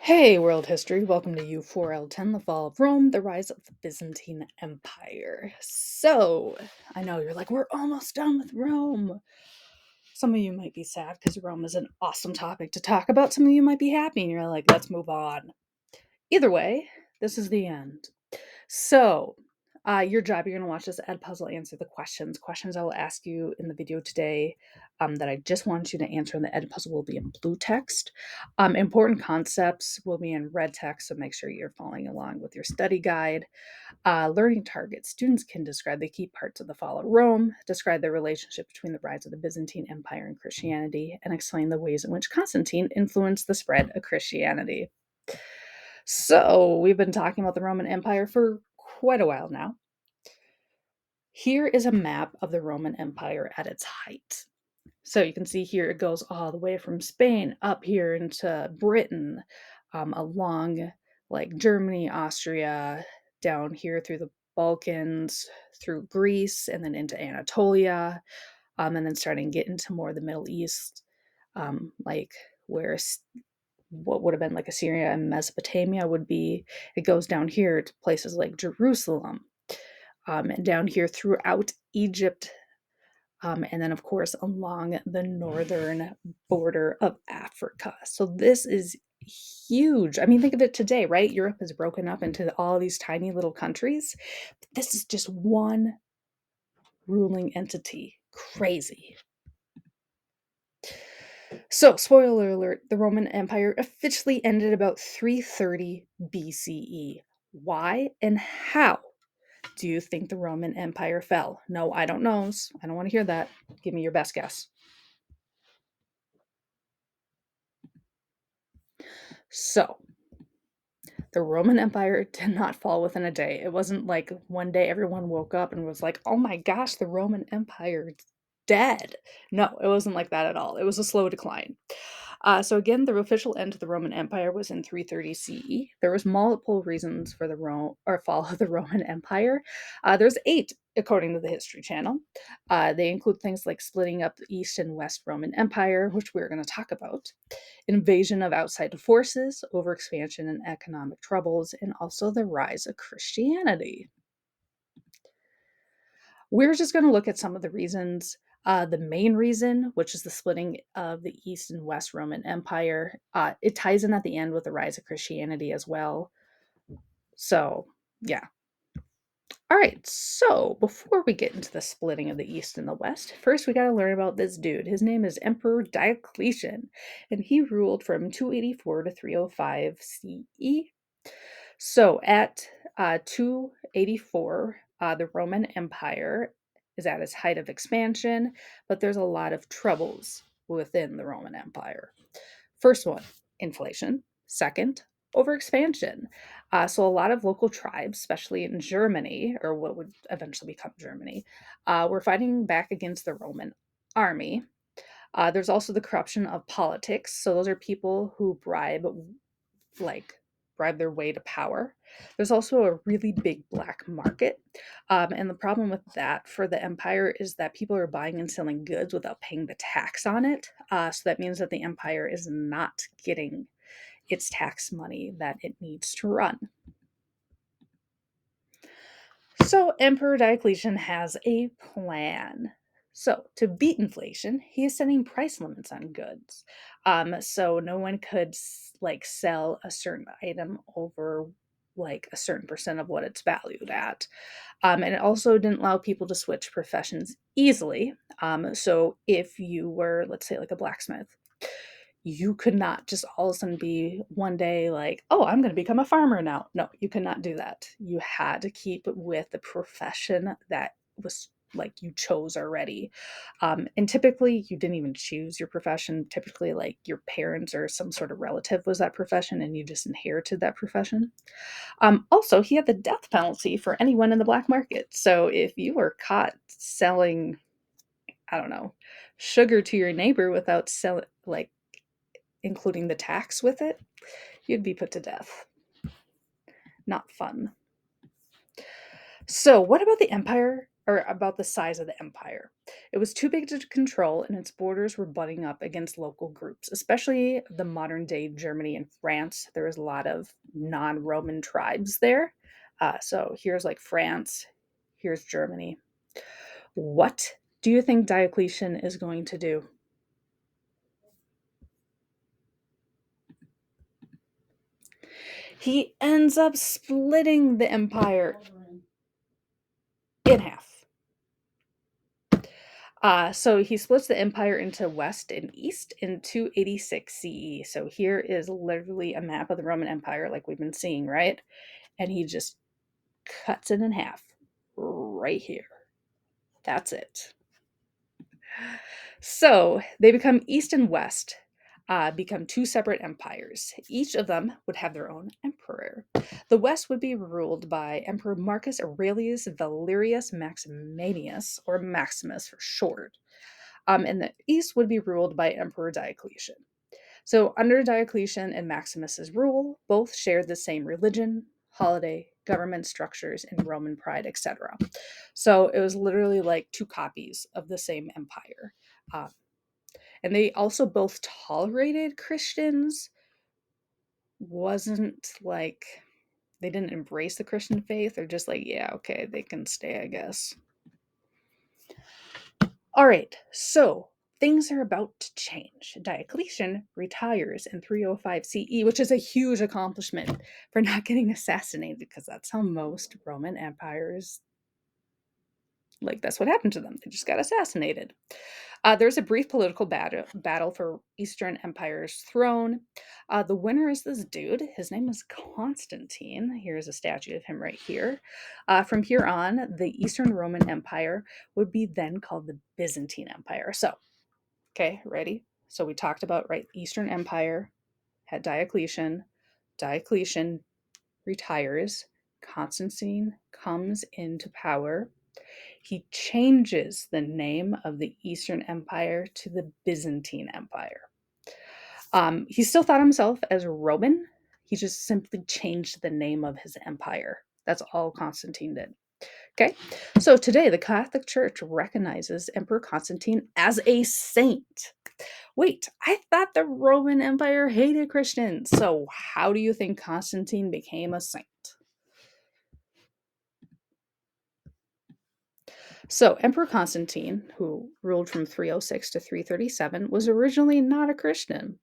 Hey, world history. Welcome to U4-L10, the fall of Rome, the rise of the Byzantine Empire. So, I know you're like, we're almost done with Rome. Some of you might be sad because Rome is an awesome topic to talk about. Some of you might be happy and you're like, let's move on. Either way, this is the end. So, your job, you're going to watch this ed puzzle answer the questions I will ask you in the video today that I just want you to answer in the ed puzzle will be in blue text. Important concepts will be in red text, so make sure you're following along with your study guide. Learning targets. Students can describe the key parts of the fall of Rome, describe the relationship between the rise of the Byzantine Empire and Christianity, and explain the ways in which Constantine influenced the spread of Christianity. So, we've been talking about the Roman Empire for quite a while now. Here is a map of the Roman Empire at its height. So, you can see here it goes all the way from Spain up here into Britain, along like Germany, Austria, down here through the Balkans, through Greece, and then into Anatolia, and then starting to get into more of the Middle East, like where what would have been like Assyria and Mesopotamia would be. It goes down here to places like Jerusalem, and down here throughout Egypt, and then, of course, along the northern border of Africa. So this is huge. I mean, think of it today, right? Europe is broken up into all these tiny little countries. But this is just one ruling entity. Crazy. So, spoiler alert, the Roman Empire officially ended about 330 BCE. Why and how do you think the Roman Empire fell? No, I don't know. I don't want to hear that. Give me your best guess. So, the Roman Empire did not fall within a day. It wasn't like one day everyone woke up and was like, oh my gosh, the Roman Empire is dead. No, it wasn't like that at all. It was a slow decline. So again, the official end of the Roman Empire was in 330 CE. There was multiple reasons for the fall of the Roman Empire. There's 8, according to the History Channel. They include things like splitting up the East and West Roman Empire, which we're going to talk about, invasion of outside forces, overexpansion and economic troubles, and also the rise of Christianity. We're just going to look at some of the reasons. The main reason, which is the splitting of the East and West Roman Empire, it ties in at the end with the rise of Christianity as well. So, yeah. All right, so before we get into the splitting of the East and the West, first we got to learn about this dude. His name is Emperor Diocletian, and he ruled from 284 to 305 CE. So at 284, the Roman Empire is at its height of expansion, but there's a lot of troubles within the Roman Empire. First one, inflation. Second, overexpansion. So a lot of local tribes, especially in Germany, or what would eventually become Germany, were fighting back against the Roman army. There's also the corruption of politics. So those are people who bribe their way to power. There's also a really big black market. And the problem with that for the empire is that people are buying and selling goods without paying the tax on it. So that means that the empire is not getting its tax money that it needs to run. So Emperor Diocletian has a plan. So to beat inflation, he is setting price limits on goods. So no one could sell a certain item over like a certain percent of what it's valued at. And it also didn't allow people to switch professions easily. So if you were, let's say, like a blacksmith, you could not just all of a sudden be one day like, oh, I'm going to become a farmer now. No, you could not do that. You had to keep with the profession that was like you chose already. And typically you didn't even choose your profession. Typically, like your parents or some sort of relative was that profession and you just inherited that profession. Also, he had the death penalty for anyone in the black market. So if you were caught selling, I don't know, sugar to your neighbor without selling, like, including the tax with it, you'd be put to death. Not fun. So, what about the empire or about the size of the empire. It was too big to control, and its borders were butting up against local groups, especially the modern day Germany and France. There was a lot of non Roman tribes there. So here's like France, here's Germany. What do you think Diocletian is going to do? He ends up splitting the empire in half. So he splits the empire into west and east in 286 CE. So here is literally a map of the Roman Empire, like we've been seeing, right? And he just cuts it in half right here. That's it. So they become east and west, become two separate empires. Each of them would have their own emperor. The west would be ruled by Emperor Marcus Aurelius Valerius Maximianus, or Maximus for short. And the east would be ruled by Emperor Diocletian. So, under Diocletian and Maximus's rule, both shared the same religion, holiday, government structures, and Roman pride, etc. So, it was literally like two copies of the same empire. Uh, and they also both tolerated Christians, wasn't like they didn't embrace the Christian faith. They're just like, yeah, okay, they can stay, I guess. All right, so things are about to change. Diocletian retires in 305 CE, which is a huge accomplishment for not getting assassinated, because that's how most Roman empires, like, that's what happened to them. They just got assassinated. There's a brief political battle for Eastern Empire's throne. The winner is this dude. His name is Constantine. Here's a statue of him right here. From here on, the Eastern Roman Empire would be then called the Byzantine Empire. So, okay, ready? So we talked about, right, Eastern Empire had Diocletian. Diocletian retires. Constantine comes into power. He changes the name of the Eastern Empire to the Byzantine Empire. He still thought himself as Roman. He just simply changed the name of his empire. That's all Constantine did. Okay, so today the Catholic Church recognizes Emperor Constantine as a saint. Wait, I thought the Roman Empire hated Christians. So, how do you think Constantine became a saint? So, Emperor Constantine, who ruled from 306 to 337, was originally not a Christian.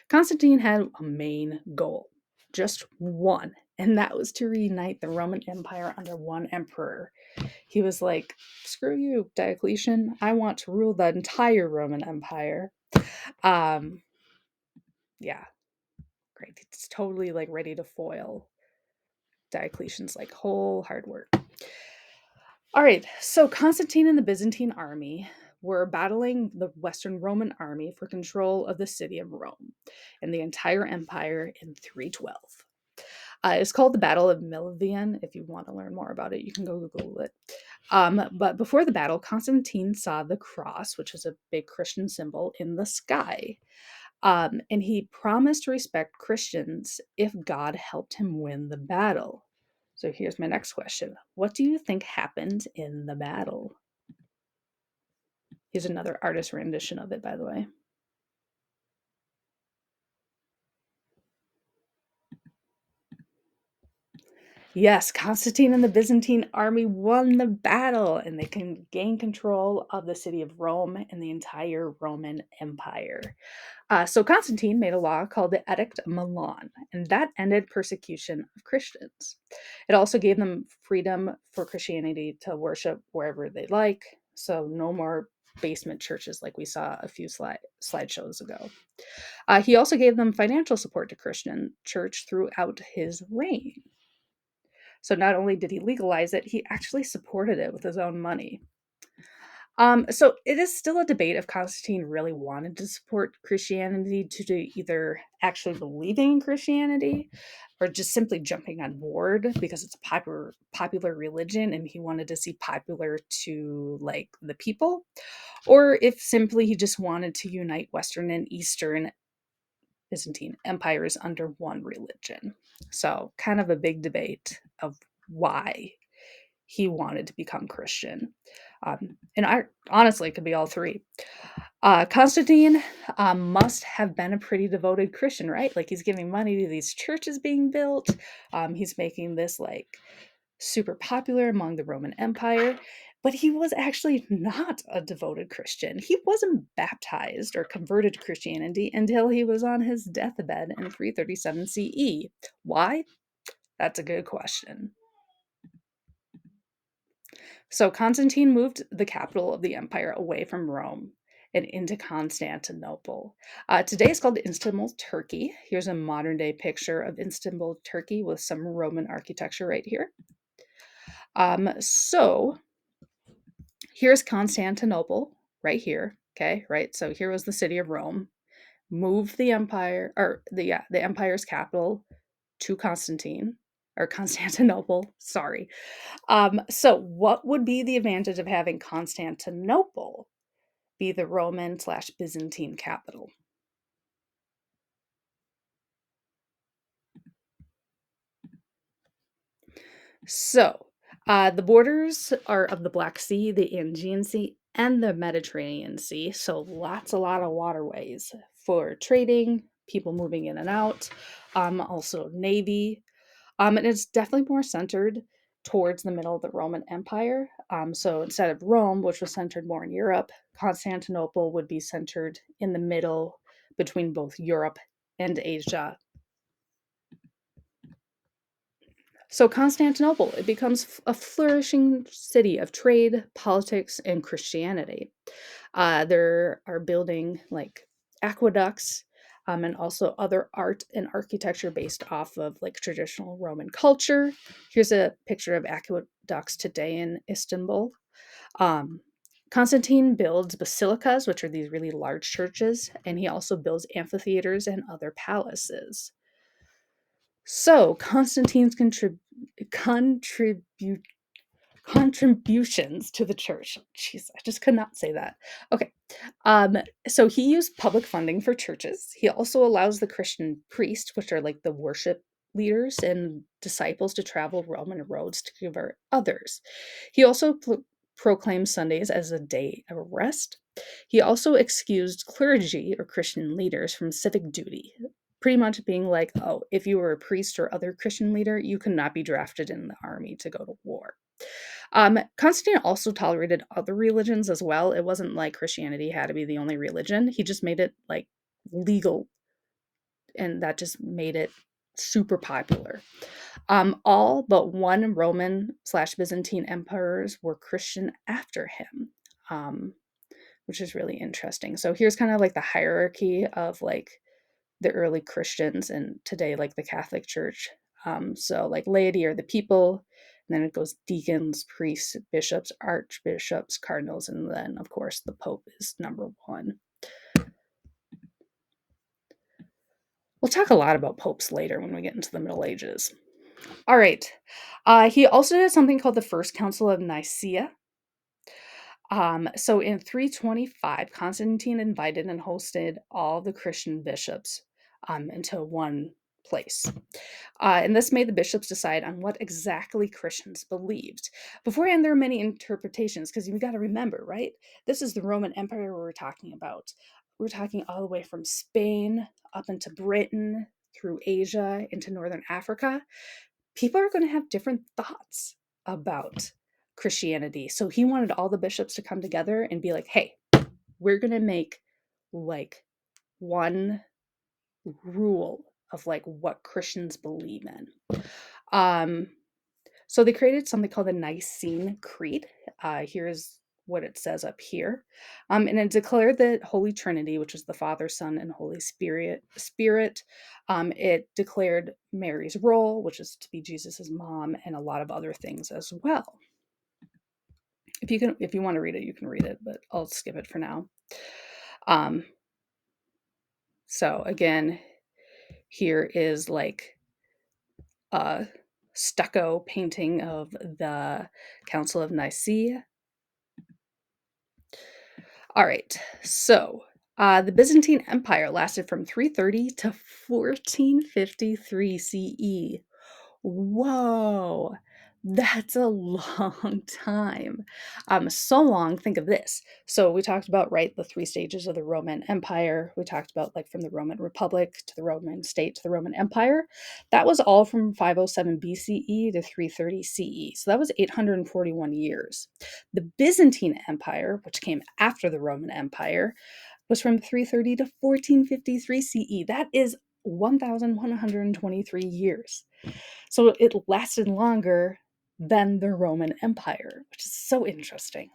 Constantine had a main goal, just one, and that was to reunite the Roman Empire under one emperor. He was like, screw you, Diocletian, I want to rule the entire Roman Empire. Um, yeah, great. It's totally like ready to foil Diocletian's like whole hard work. All right, so Constantine and the Byzantine army were battling the Western Roman army for control of the city of Rome and the entire empire in 312. It's called the Battle of Milvian. If you want to learn more about it, you can go Google it. But before the battle, Constantine saw the cross, which is a big Christian symbol, in the sky. And he promised to respect Christians if God helped him win the battle. So here's my next question. What do you think happened in the battle? Here's another artist rendition of it, by the way. Yes, Constantine and the Byzantine army won the battle, and they can gain control of the city of Rome and the entire Roman Empire. So Constantine made a law called the Edict of Milan, and that ended persecution of Christians. It also gave them freedom for Christianity to worship wherever they like, so no more basement churches like we saw a few slideshows ago. He also gave them financial support to Christian church throughout his reign. So not only did he legalize it, he actually supported it with his own money. So it is still a debate if Constantine really wanted to support Christianity to either actually believing in Christianity or just simply jumping on board because it's a popular religion and he wanted to see popular to like the people, or if simply he just wanted to unite Western and Eastern Byzantine empires under one religion. So kind of a big debate of why he wanted to become Christian. And honestly, it could be all three. Constantine must have been a pretty devoted Christian, right? Like he's giving money to these churches being built. He's making this like super popular among the Roman Empire, but he was actually not a devoted Christian. He wasn't baptized or converted to Christianity until he was on his deathbed in 337 CE. Why? That's a good question. So Constantine moved the capital of the empire away from Rome and into Constantinople. Today it's called Istanbul, Turkey. Here's a modern day picture of Istanbul, Turkey with some Roman architecture right here. So here's Constantinople right here. Okay, right. So here was the city of Rome. Moved the empire, or the empire's capital to Constantinople. Sorry. So what would be the advantage of having Constantinople be the Roman/Byzantine capital? So the borders are of the Black Sea, the Aegean Sea, and the Mediterranean Sea. So a lot of waterways for trading, people moving in and out. Also navy. And it's definitely more centered towards the middle of the Roman Empire. So instead of Rome, which was centered more in Europe, Constantinople would be centered in the middle between both Europe and Asia. So Constantinople, it becomes a flourishing city of trade, politics, and Christianity. There are building like aqueducts and also other art and architecture based off of like traditional Roman culture. Here's a picture of aqueducts today in Istanbul. Um, Constantine builds basilicas, which are these really large churches, and he also builds amphitheaters and other palaces. So Constantine's contributions to the church. Jeez, I just could not say that. Okay. So he used public funding for churches. He also allows the Christian priests, which are like the worship leaders and disciples, to travel Roman roads to convert others. He also proclaimed Sundays as a day of rest. He also excused clergy or Christian leaders from civic duty, pretty much being like, oh, if you were a priest or other Christian leader, you could not be drafted in the army to go to war. Constantine also tolerated other religions as well. It wasn't like Christianity had to be the only religion. He just made it like legal, and that just made it super popular. All but one Roman/Byzantine emperors were Christian after him, which is really interesting. So here's kind of like the hierarchy of like the early Christians and today like the Catholic Church. So like laity are the people, and then it goes deacons, priests, bishops, archbishops, cardinals, and then of course the Pope is number one. We'll talk a lot about popes later when we get into the Middle Ages. All right. He also did something called the First Council of Nicaea. So in 325, Constantine invited and hosted all the Christian bishops into one place. And this made the bishops decide on what exactly Christians believed. Beforehand, there were many interpretations because you got to remember, right? This is the Roman Empire we're talking about. We're talking all the way from Spain up into Britain, through Asia, into Northern Africa. People are going to have different thoughts about Christianity. So he wanted all the bishops to come together and be like, hey, we're going to make like one rule of like what Christians believe in. So they created something called the Nicene Creed. Here's what it says up here. And it declared the Holy Trinity, which is the Father, Son, and Holy Spirit. It declared Mary's role, which is to be Jesus's mom, and a lot of other things as well. If you want to read it, you can read it, but I'll skip it for now. So again, here is like a stucco painting of the Council of Nicaea. All right, so the Byzantine Empire lasted from 330 to 1453 CE. Whoa, That's a long time. So long, think of this. So we talked about, right, the three stages of the Roman Empire. We talked about like from the Roman Republic to the Roman state to the Roman Empire. That was all from 507 BCE to 330 CE. So that was 841 years. The Byzantine Empire, which came after the Roman Empire, was from 330 to 1453 CE. That is 1,123 years. So it lasted longer than the Roman Empire, which is so interesting.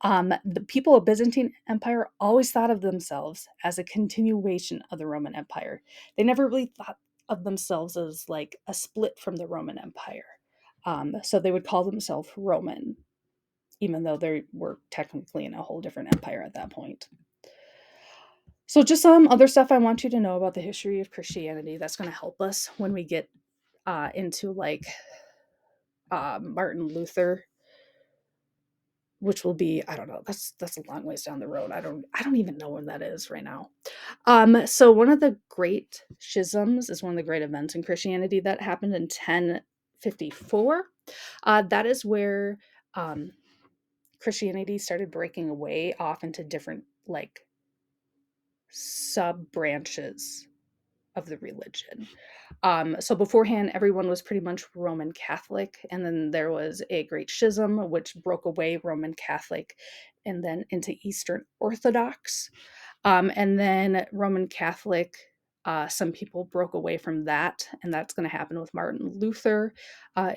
The people of Byzantine Empire always thought of themselves as a continuation of the Roman Empire. They never really thought of themselves as like a split from the Roman Empire. So they would call themselves Roman, even though they were technically in a whole different empire at that point. So just some other stuff I want you to know about the history of Christianity that's going to help us when we get into like Martin Luther, which will be, I don't know, that's a long ways down the road. I don't even know when that is right now. So one of the great schisms is one of the great events in Christianity that happened in 1054. That is where Christianity started breaking away off into different like sub branches of the religion. So beforehand, everyone was pretty much Roman Catholic, and then there was a great schism which broke away Roman Catholic and then into Eastern Orthodox. And then Roman Catholic, some people broke away from that, and that's going to happen with Martin Luther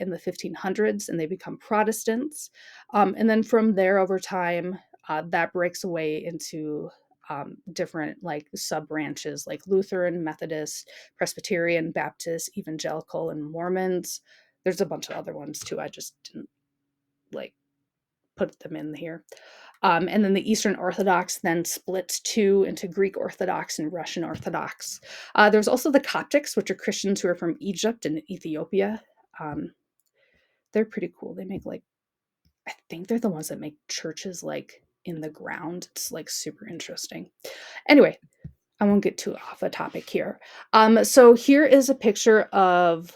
in the 1500s, and they become Protestants. And then from there, over time, that breaks away into different like sub branches like Lutheran, Methodist, Presbyterian, Baptist, Evangelical, and Mormons. There's a bunch of other ones too. I just didn't like put them in here. And then the Eastern Orthodox then splits two into Greek Orthodox and Russian Orthodox. There's also the Coptics, which are Christians who are from Egypt and Ethiopia. They're pretty cool. They make like, I think they're the ones that make churches like in the ground. It's like super interesting. Anyway, I won't get too off a topic here. So here is a picture of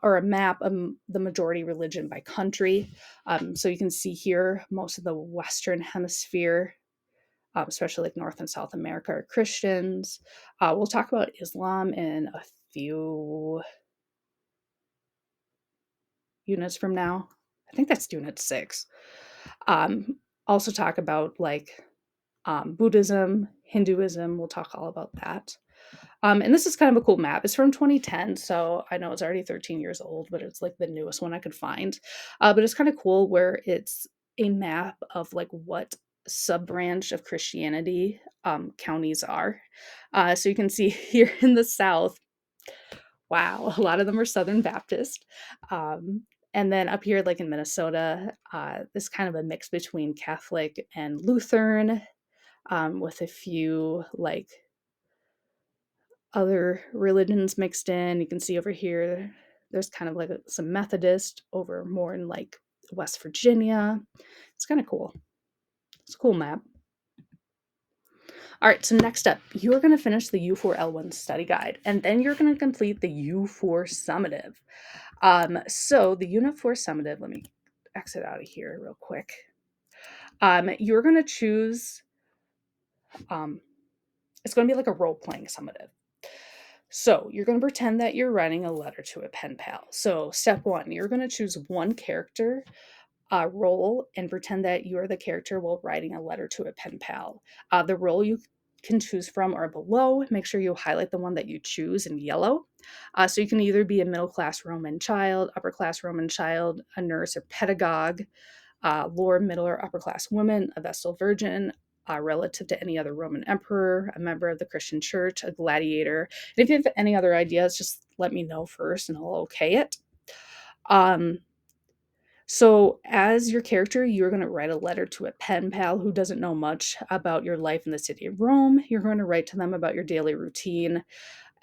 or a map of the majority religion by country. So you can see here most of the Western Hemisphere, especially like North and South America, are Christians. We'll talk about Islam in a few units from now. I think that's unit 6. Also talk about like Buddhism, Hinduism. We'll talk all about that. And this is kind of a cool map. It's from 2010, so I know it's already 13 years old, but it's like the newest one I could find. But it's kind of cool where it's a map of like what sub-branch of Christianity counties are. So you can see here in the South, wow, a lot of them are Southern Baptist. And then up here, like in Minnesota, this kind of a mix between Catholic and Lutheran, with a few like other religions mixed in. You can see over here, there's kind of like some Methodist over more in like West Virginia. It's kind of cool. It's a cool map. All right, so next up, you're going to finish the U4-L10 study guide, and then you're going to complete the U4 summative. So the Unit 4 summative, let me exit out of here real quick. You're going to choose, it's going to be like a role-playing summative. So you're going to pretend that you're writing a letter to a pen pal. So step 1, you're going to choose one character role and pretend that you're the character while writing a letter to a pen pal. The role you can choose from are below. Make sure you highlight the one that you choose in yellow. So you can either be a middle-class Roman child, upper-class Roman child, a nurse or pedagogue, lower, middle, or upper-class woman, a Vestal Virgin, relative to any other Roman emperor, a member of the Christian church, a gladiator. And if you have any other ideas, just let me know first and I'll okay it. So as your character, you're going to write a letter to a pen pal who doesn't know much about your life in the city of Rome. You're going to write to them about your daily routine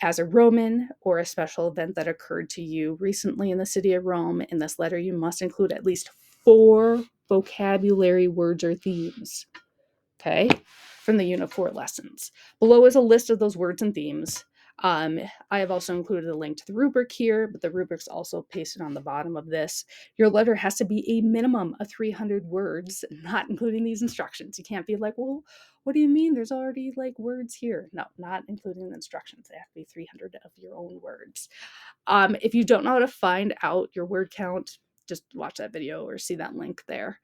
as a Roman or a special event that occurred to you recently in the city of Rome. In this letter, you must include at least 4 vocabulary words or themes, okay, from the Unit 4 lessons. Below is a list of those words and themes. I have also included a link to the rubric here, but the rubric's also pasted on the bottom of this. Your letter has to be a minimum of 300 words, not including these instructions. You can't be like, well, what do you mean? There's already like words here. No, not including the instructions. They have to be 300 of your own words. If you don't know how to find out your word count, just watch that video or see that link there.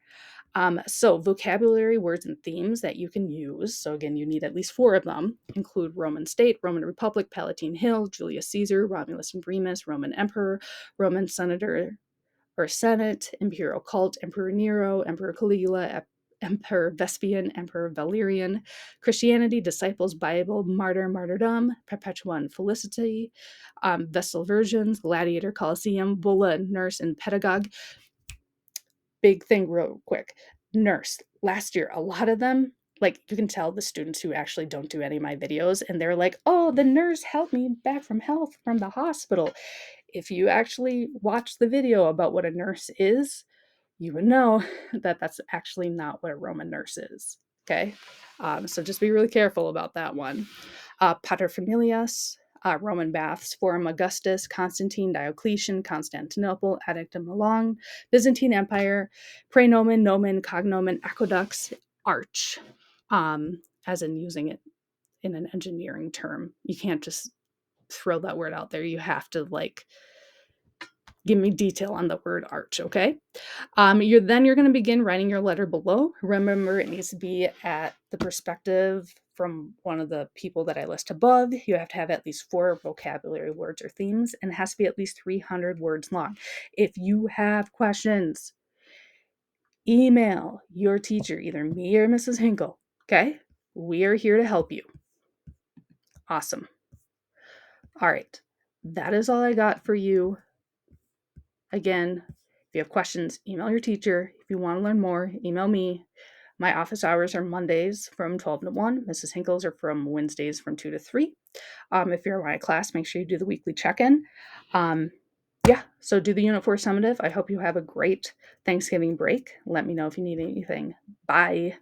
So vocabulary, words, and themes that you can use. So again, you need at least 4 of them. Include Roman state, Roman Republic, Palatine Hill, Julius Caesar, Romulus and Remus, Roman Emperor, Roman Senator or Senate, Imperial Cult, Emperor Nero, Emperor Caligula, Emperor Vespasian, Emperor Valerian, Christianity, Disciples, Bible, Martyr, Martyrdom, Perpetua and Felicity, Vestal Virgins, Gladiator, Colosseum, Bulla, Nurse, and Pedagogue. Big thing real quick. Nurse. Last year, a lot of them, like you can tell the students who actually don't do any of my videos, and they're like, oh, the nurse helped me back from the hospital. If you actually watch the video about what a nurse is, you would know that that's actually not what a Roman nurse is. Okay? So just be really careful about that one. Paterfamilias, Roman baths, Forum Augustus, Constantine, Diocletian, Constantinople, Edict of Milan, Byzantine Empire, praenomen, nomen, cognomen, aqueducts, arch, as in using it in an engineering term. You can't just throw that word out there. You have to like give me detail on the word arch, okay? You're going to begin writing your letter below. Remember, it needs to be at the perspective from one of the people that I list above. You have to have at least 4 vocabulary words or themes, and it has to be at least 300 words long. If you have questions, email your teacher, either me or Mrs. Hinkle, okay? We are here to help you. Awesome. All right. That is all I got for you. Again, if you have questions, email your teacher. If you want to learn more, email me. My office hours are Mondays from 12 to 1. Mrs. Hinkle's are from Wednesdays from 2 to 3. If you're in my class, make sure you do the weekly check-in. So do the Unit 4 summative. I hope you have a great Thanksgiving break. Let me know if you need anything. Bye.